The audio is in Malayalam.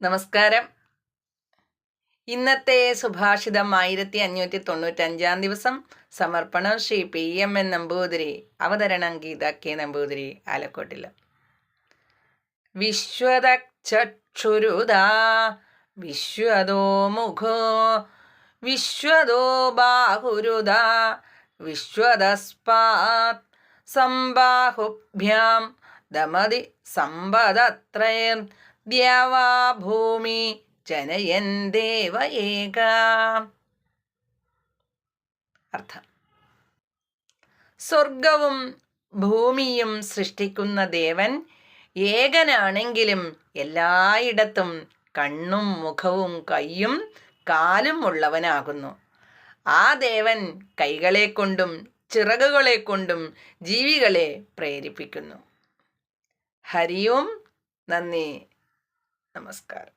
നമസ്കാരം. ഇന്നത്തെ സുഭാഷിതം 1595 ദിവസം. സമർപ്പണം ശ്രീ PMN നമ്പൂതിരി. അവതരണം ഗീത K നമ്പൂതിരി, ആലക്കോട്ടിൽ. വിശ്വതചക്ഷുരുദാ വിശ്വതോ മുഖോ വിശ്വതോ ബാഹുരുദാ വിശ്വതസ്പാത് സംബാഹുഭ്യാം ദമതി സമ്പദത്രയം ദ്യാവാ ഭൂമി ജനയൻ ദേവ ഏക. അർത്ഥം: സ്വർഗവും ഭൂമിയും സൃഷ്ടിക്കുന്ന ദേവൻ ഏകനാണെങ്കിലും എല്ലായിടത്തും കണ്ണും മുഖവും കൈയും കാലും ഉള്ളവനാകുന്നു. ആ ദേവൻ കൈകളെ കൊണ്ടും ചിറകുകളെ കൊണ്ടും ജീവികളെ പ്രേരിപ്പിക്കുന്നു. ഹരി ഓം. നന്ദി, നമസ്കാരം.